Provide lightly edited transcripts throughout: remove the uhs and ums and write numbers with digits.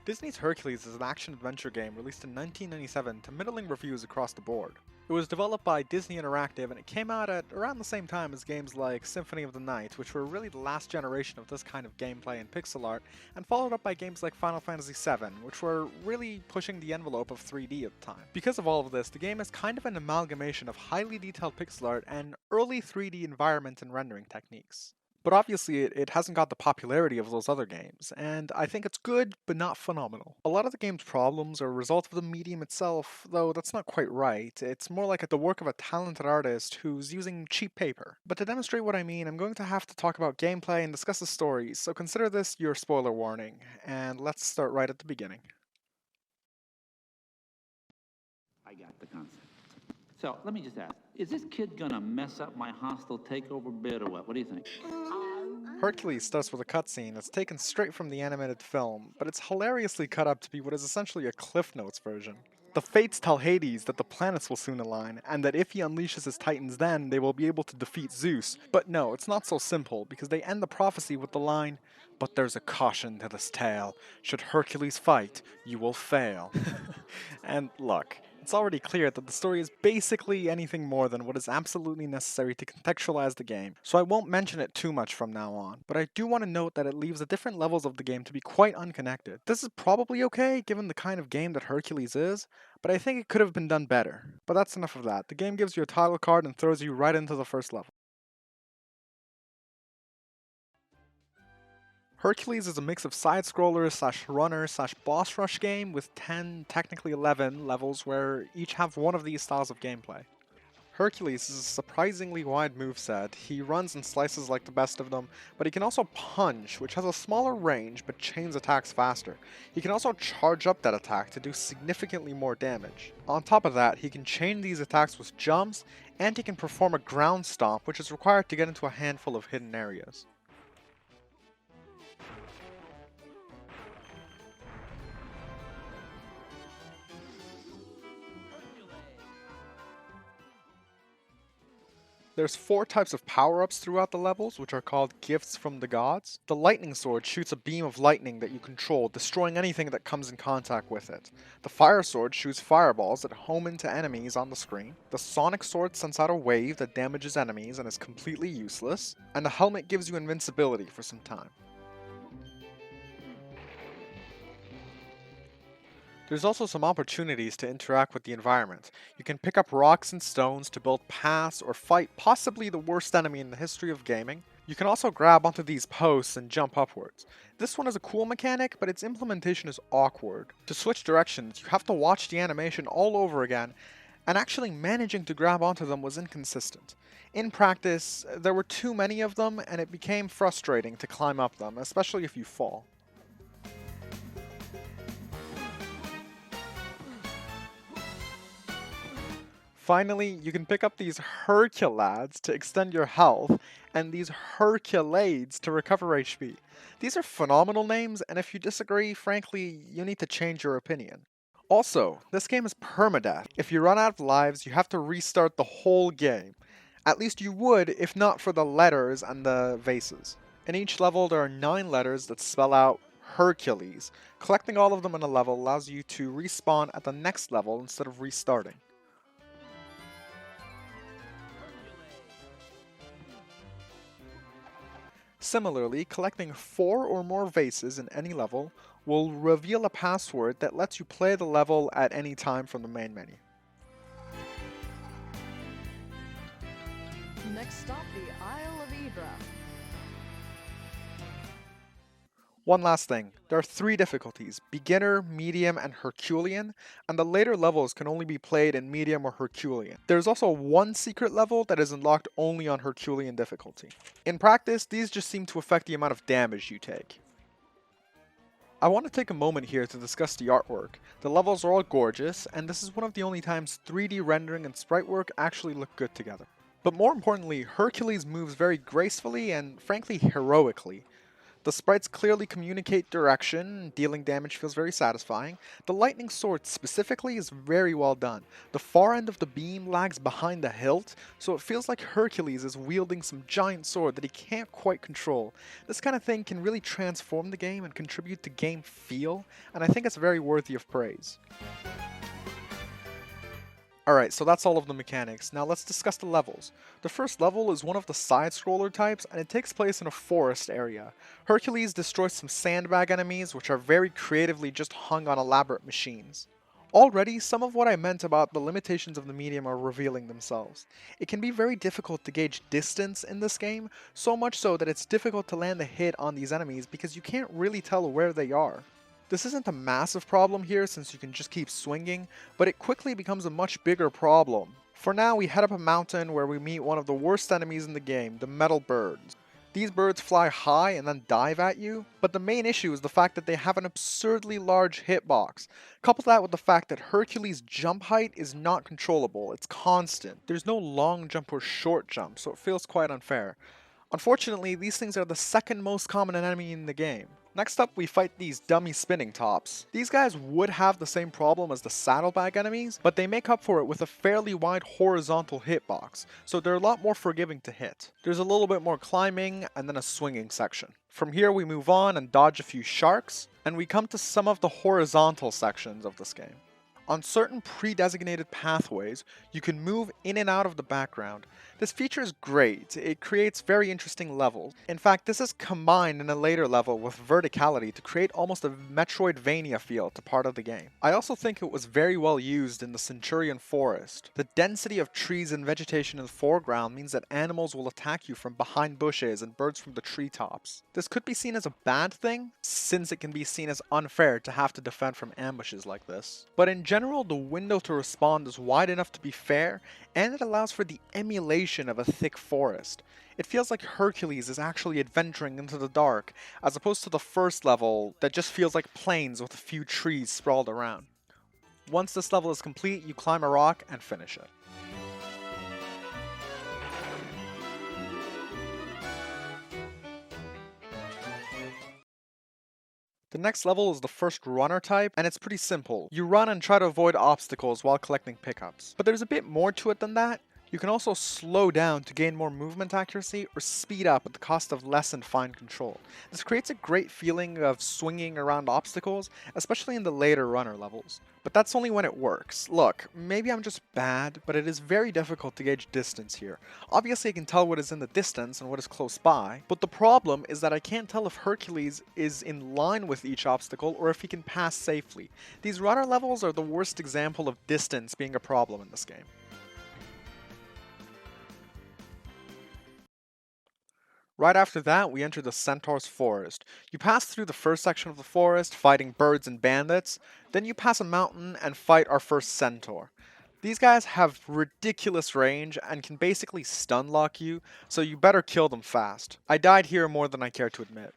Disney's Hercules is an action-adventure game released in 1997 to middling reviews across the board. It was developed by Disney Interactive and it came out at around the same time as games like Symphony of the Night, which were really the last generation of this kind of gameplay and pixel art, and followed up by games like Final Fantasy VII, which were really pushing the envelope of 3D at the time. Because of all of this, the game is kind of an amalgamation of highly detailed pixel art and early 3D environment and rendering techniques. But obviously, it hasn't got the popularity of those other games, and I think it's good, but not phenomenal. A lot of the game's problems are a result of the medium itself, though that's not quite right. It's more like the work of a talented artist who's using cheap paper. But to demonstrate what I mean, I'm going to have to talk about gameplay and discuss the story, so consider this your spoiler warning, and let's start right at the beginning. I got the concept. So, let me just ask, is this kid gonna mess up my hostile takeover bid or what? What do you think? Hercules starts with a cutscene that's taken straight from the animated film, but it's hilariously cut up to be what is essentially a Cliff Notes version. The fates tell Hades that the planets will soon align, and that if he unleashes his titans then, they will be able to defeat Zeus. But no, it's not so simple, because they end the prophecy with the line, "But there's a caution to this tale. Should Hercules fight, you will fail." And look, it's already clear that the story is basically anything more than what is absolutely necessary to contextualize the game, so I won't mention it too much from now on, but I do want to note that it leaves the different levels of the game to be quite unconnected. This is probably okay given the kind of game that Hercules is, but I think it could have been done better. But that's enough of that. The game gives you a title card and throws you right into the first level. Hercules is a mix of side-scroller slash runner slash boss rush game with 10, technically 11, levels where each have one of these styles of gameplay. Hercules is a surprisingly wide moveset. He runs and slices like the best of them, but he can also punch, which has a smaller range but chains attacks faster. He can also charge up that attack to do significantly more damage. On top of that, he can chain these attacks with jumps, and he can perform a ground stomp, which is required to get into a handful of hidden areas. There's 4 types of power-ups throughout the levels, which are called gifts from the gods. The lightning sword shoots a beam of lightning that you control, destroying anything that comes in contact with it. The fire sword shoots fireballs that home into enemies on the screen. The sonic sword sends out a wave that damages enemies and is completely useless. And the helmet gives you invincibility for some time. There's also some opportunities to interact with the environment. You can pick up rocks and stones to build paths or fight possibly the worst enemy in the history of gaming. You can also grab onto these posts and jump upwards. This one is a cool mechanic, but its implementation is awkward. To switch directions, you have to watch the animation all over again, and actually managing to grab onto them was inconsistent. In practice, there were too many of them, and it became frustrating to climb up them, especially if you fall. Finally, you can pick up these Hercules to extend your health, and these Herculades to recover HP. These are phenomenal names, and if you disagree, frankly, you need to change your opinion. Also, this game is permadeath. If you run out of lives, you have to restart the whole game. At least you would, if not for the letters and the vases. In each level, there are 9 letters that spell out Hercules. Collecting all of them in a level allows you to respawn at the next level instead of restarting. Similarly, collecting 4 or more vases in any level will reveal a password that lets you play the level at any time from the main menu. Next stop, the Isle of Hydra. One last thing, there are 3 difficulties, beginner, medium, and Herculean, and the later levels can only be played in medium or Herculean. There's also 1 secret level that is unlocked only on Herculean difficulty. In practice, these just seem to affect the amount of damage you take. I want to take a moment here to discuss the artwork. The levels are all gorgeous, and this is one of the only times 3D rendering and sprite work actually look good together. But more importantly, Hercules moves very gracefully and frankly heroically. The sprites clearly communicate direction, dealing damage feels very satisfying. The lightning sword specifically is very well done. The far end of the beam lags behind the hilt, so it feels like Hercules is wielding some giant sword that he can't quite control. This kind of thing can really transform the game and contribute to game feel, and I think it's very worthy of praise. Alright, so that's all of the mechanics. Now let's discuss the levels. The first level is one of the side-scroller types, and it takes place in a forest area. Hercules destroys some sandbag enemies, which are very creatively just hung on elaborate machines. Already, some of what I meant about the limitations of the medium are revealing themselves. It can be very difficult to gauge distance in this game, so much so that it's difficult to land a hit on these enemies because you can't really tell where they are. This isn't a massive problem here since you can just keep swinging, but it quickly becomes a much bigger problem. For now, we head up a mountain where we meet one of the worst enemies in the game, the metal birds. These birds fly high and then dive at you, but the main issue is the fact that they have an absurdly large hitbox. Couple that with the fact that Hercules' jump height is not controllable, it's constant. There's no long jump or short jump, so it feels quite unfair. Unfortunately, these things are the second most common enemy in the game. Next up, we fight these dummy spinning tops. These guys would have the same problem as the saddlebag enemies, but they make up for it with a fairly wide horizontal hitbox, so they're a lot more forgiving to hit. There's a little bit more climbing, and then a swinging section. From here we move on and dodge a few sharks, and we come to some of the horizontal sections of this game. On certain pre-designated pathways, you can move in and out of the background. This feature is great, it creates very interesting levels. In fact, this is combined in a later level with verticality to create almost a Metroidvania feel to part of the game. I also think it was very well used in the Centurion Forest. The density of trees and vegetation in the foreground means that animals will attack you from behind bushes and birds from the treetops. This could be seen as a bad thing, since it can be seen as unfair to have to defend from ambushes like this. But in general, the window to respond is wide enough to be fair, and it allows for the emulation of a thick forest. It feels like Hercules is actually adventuring into the dark, as opposed to the first level that just feels like plains with a few trees sprawled around. Once this level is complete, you climb a rock and finish it. The next level is the first runner type, and it's pretty simple. You run and try to avoid obstacles while collecting pickups. But there's a bit more to it than that. You can also slow down to gain more movement accuracy or speed up at the cost of less and fine control. This creates a great feeling of swinging around obstacles, especially in the later runner levels. But that's only when it works. Look, maybe I'm just bad, but it is very difficult to gauge distance here. Obviously I can tell what is in the distance and what is close by, but the problem is that I can't tell if Hercules is in line with each obstacle or if he can pass safely. These runner levels are the worst example of distance being a problem in this game. Right after that, we enter the Centaurs forest. You pass through the first section of the forest, fighting birds and bandits, then you pass a mountain and fight our first Centaur. These guys have ridiculous range and can basically stun lock you, so you better kill them fast. I died here more than I care to admit.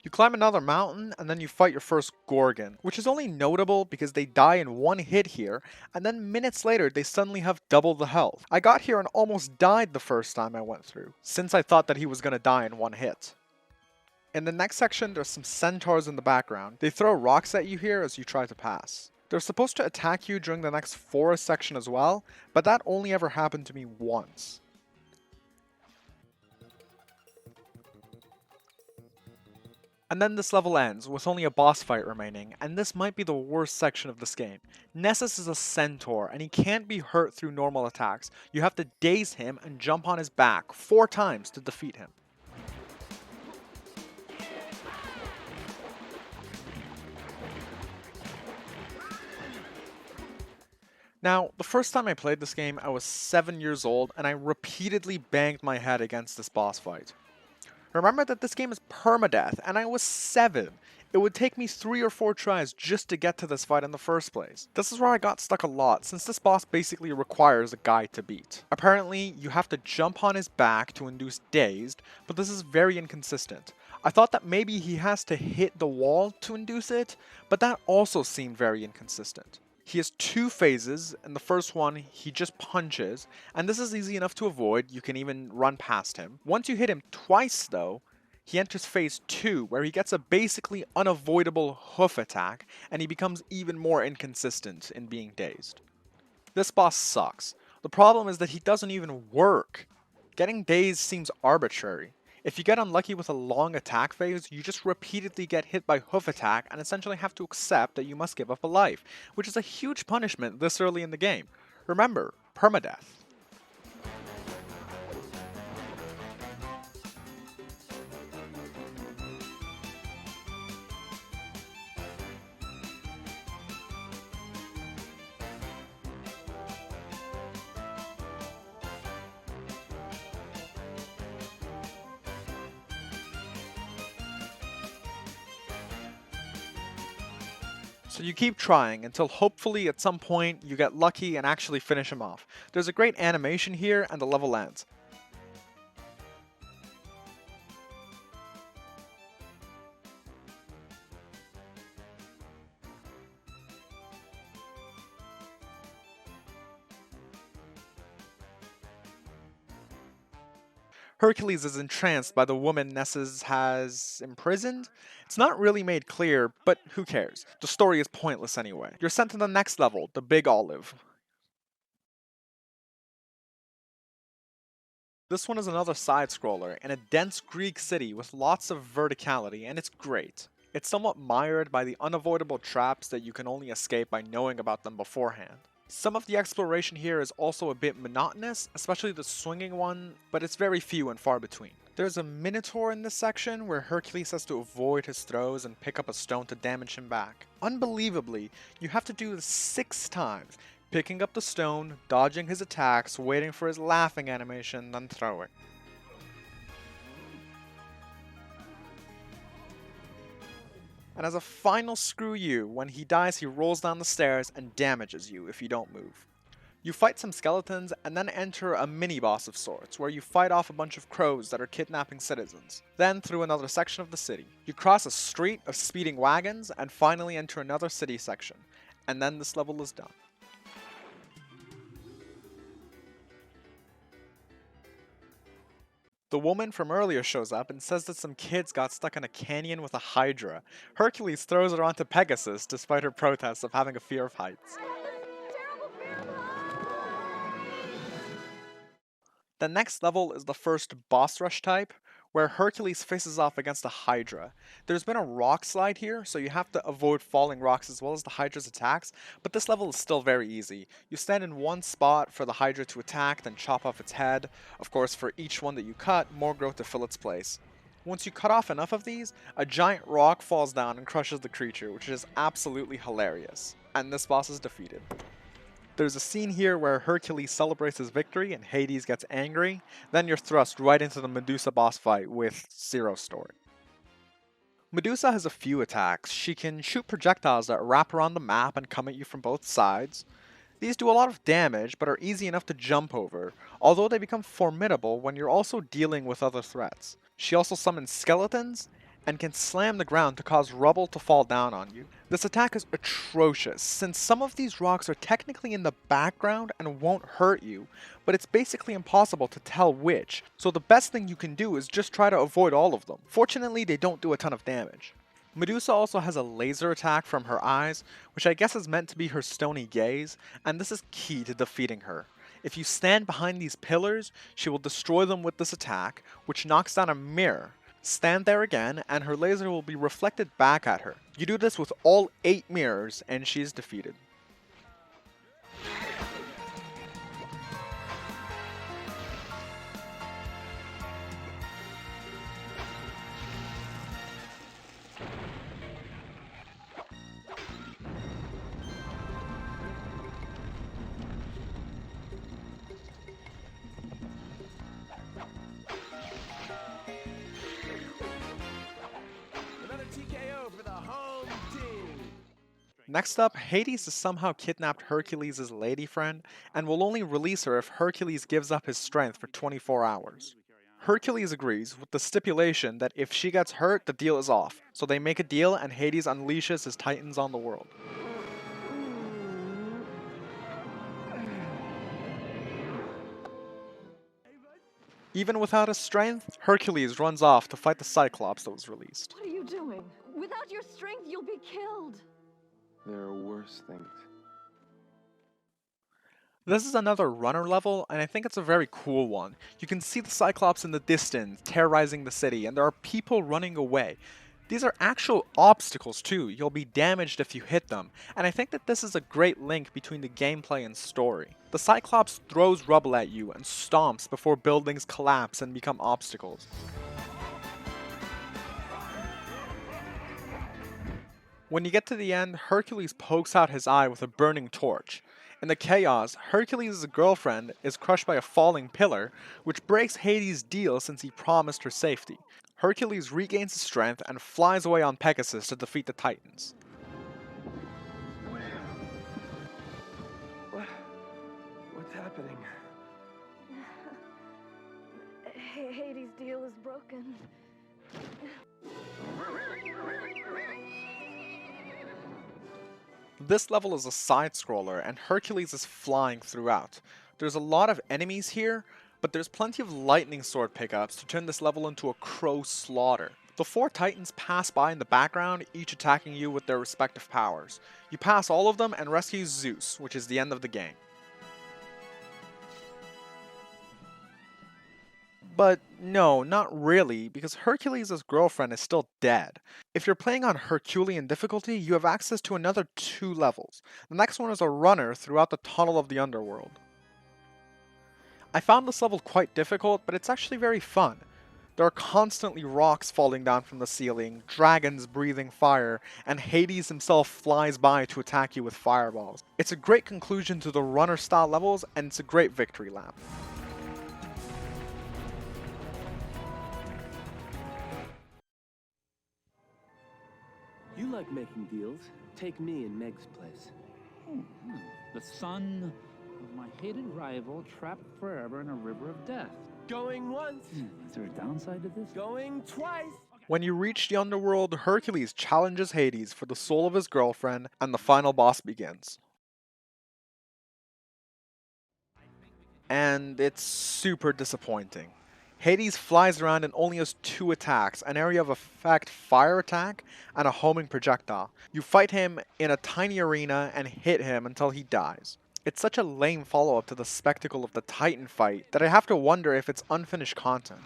You climb another mountain, and then you fight your first Gorgon, which is only notable because they die in one hit here, and then minutes later they suddenly have double the health. I got here and almost died the first time I went through, since I thought that he was gonna die in one hit. In the next section, there's some Centaurs in the background. They throw rocks at you here as you try to pass. They're supposed to attack you during the next forest section as well, but that only ever happened to me once. And then this level ends, with only a boss fight remaining, and this might be the worst section of this game. Nessus is a centaur, and he can't be hurt through normal attacks. You have to daze him and jump on his back 4 times to defeat him. Now, the first time I played this game, I was 7 years old, and I repeatedly banged my head against this boss fight. Remember that this game is permadeath, and I was 7. It would take me 3 or 4 tries just to get to this fight in the first place. This is where I got stuck a lot, since this boss basically requires a guy to beat. Apparently, you have to jump on his back to induce dazed, but this is very inconsistent. I thought that maybe he has to hit the wall to induce it, but that also seemed very inconsistent. He has 2 phases, and the first one, he just punches, and this is easy enough to avoid, you can even run past him. Once you hit him twice though, He enters phase 2, where he gets a basically unavoidable hoof attack, and he becomes even more inconsistent in being dazed. This boss sucks. The problem is that he doesn't even work. Getting dazed seems arbitrary. If you get unlucky with a long attack phase, you just repeatedly get hit by hoof attack and essentially have to accept that you must give up a life, which is a huge punishment this early in the game. Remember, permadeath. So you keep trying until hopefully at some point you get lucky and actually finish him off. There's a great animation here and the level ends. Hercules is entranced by the woman Nessus has imprisoned. It's not really made clear, but who cares? The story is pointless anyway. You're sent to the next level, the Big Olive. This one is another side-scroller in a dense Greek city with lots of verticality, and it's great. It's somewhat mired by the unavoidable traps that you can only escape by knowing about them beforehand. Some of the exploration here is also a bit monotonous, especially the swinging one, but it's very few and far between. There's a Minotaur in this section where Hercules has to avoid his throws and pick up a stone to damage him back. Unbelievably, you have to do this 6 times, picking up the stone, dodging his attacks, waiting for his laughing animation, then throwing. And as a final screw you, when he dies he rolls down the stairs and damages you if you don't move. You fight some skeletons and then enter a mini-boss of sorts, where you fight off a bunch of crows that are kidnapping citizens. Then through another section of the city. You cross a street of speeding wagons and finally enter another city section. And then this level is done. The woman from earlier shows up and says that some kids got stuck in a canyon with a Hydra. Hercules throws her onto Pegasus despite her protests of having a fear of heights. The next level is the first boss rush type, where Hercules faces off against a Hydra. There's been a rock slide here, so you have to avoid falling rocks as well as the Hydra's attacks, but this level is still very easy. You stand in one spot for the Hydra to attack, then chop off its head. Of course, for each one that you cut, more grow to fill its place. Once you cut off enough of these, a giant rock falls down and crushes the creature, which is absolutely hilarious. And this boss is defeated. There's a scene here where Hercules celebrates his victory and Hades gets angry, then you're thrust right into the Medusa boss fight with zero story. Medusa has a few attacks. She can shoot projectiles that wrap around the map and come at you from both sides. These do a lot of damage, but are easy enough to jump over, although they become formidable when you're also dealing with other threats. She also summons skeletons, and can slam the ground to cause rubble to fall down on you. This attack is atrocious, since some of these rocks are technically in the background and won't hurt you, but it's basically impossible to tell which, so the best thing you can do is just try to avoid all of them. Fortunately, they don't do a ton of damage. Medusa also has a laser attack from her eyes, which I guess is meant to be her stony gaze, and this is key to defeating her. If you stand behind these pillars, she will destroy them with this attack, which knocks down a mirror. Stand there again, and her laser will be reflected back at her. You do this with all 8 mirrors, and she is defeated. Next up, Hades has somehow kidnapped Hercules' lady friend, and will only release her if Hercules gives up his strength for 24 hours. Hercules agrees, with the stipulation that if she gets hurt, the deal is off, so they make a deal and Hades unleashes his titans on the world. Even without his strength, Hercules runs off to fight the Cyclops that was released. What are you doing? Without your strength, you'll be killed. There are worse things. This is another runner level, and I think it's a very cool one. You can see the Cyclops in the distance, terrorizing the city, and there are people running away. These are actual obstacles too, you'll be damaged if you hit them, and I think that this is a great link between the gameplay and story. The Cyclops throws rubble at you and stomps before buildings collapse and become obstacles. When you get to the end, Hercules pokes out his eye with a burning torch. In the chaos, Hercules' girlfriend is crushed by a falling pillar, which breaks Hades' deal since he promised her safety. Hercules regains his strength and flies away on Pegasus to defeat the Titans. What's happening? Hades' deal is broken. This level is a side-scroller, and Hercules is flying throughout. There's a lot of enemies here, but there's plenty of lightning sword pickups to turn this level into a crow slaughter. The 4 titans pass by in the background, each attacking you with their respective powers. You pass all of them and rescue Zeus, which is the end of the game. But no, not really, because Hercules' girlfriend is still dead. If you're playing on Herculean difficulty, you have access to another 2 levels. The next one is a runner throughout the tunnel of the Underworld. I found this level quite difficult, but it's actually very fun. There are constantly rocks falling down from the ceiling, dragons breathing fire, and Hades himself flies by to attack you with fireballs. It's a great conclusion to the runner style levels, and it's a great victory lap. You like making deals. Take me in Meg's place. The son of my hated rival trapped forever in a river of death. Going once, Is there a downside to this? going twice. When you reach the Underworld, Hercules challenges Hades for the soul of his girlfriend, and the final boss begins. And it's super disappointing. Hades flies around and only has 2 attacks, an area of effect fire attack and a homing projectile. You fight him in a tiny arena and hit him until he dies. It's such a lame follow-up to the spectacle of the Titan fight that I have to wonder if it's unfinished content.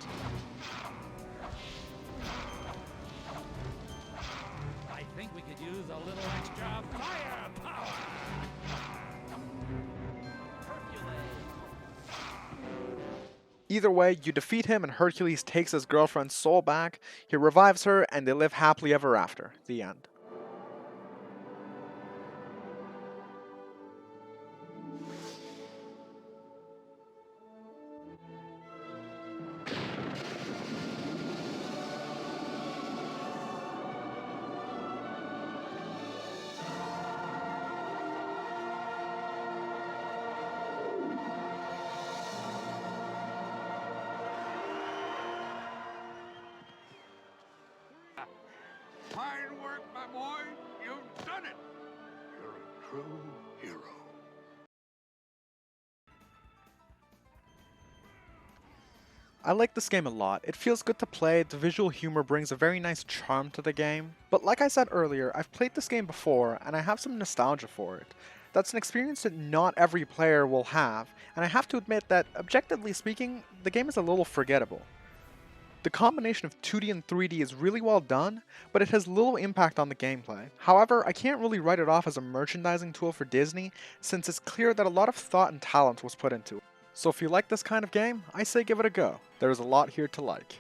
I think we could use a little extra firepower. Either way, you defeat him and Hercules takes his girlfriend's soul back, he revives her, and they live happily ever after. The end. Fine work, my boy. You've done it. You're a true hero. I like this game a lot. It feels good to play, the visual humor brings a very nice charm to the game. But like I said earlier, I've played this game before, and I have some nostalgia for it. That's an experience that not every player will have, and I have to admit that, objectively speaking, the game is a little forgettable. The combination of 2D and 3D is really well done, but it has little impact on the gameplay. However, I can't really write it off as a merchandising tool for Disney, since it's clear that a lot of thought and talent was put into it. So if you like this kind of game, I say give it a go. There's a lot here to like.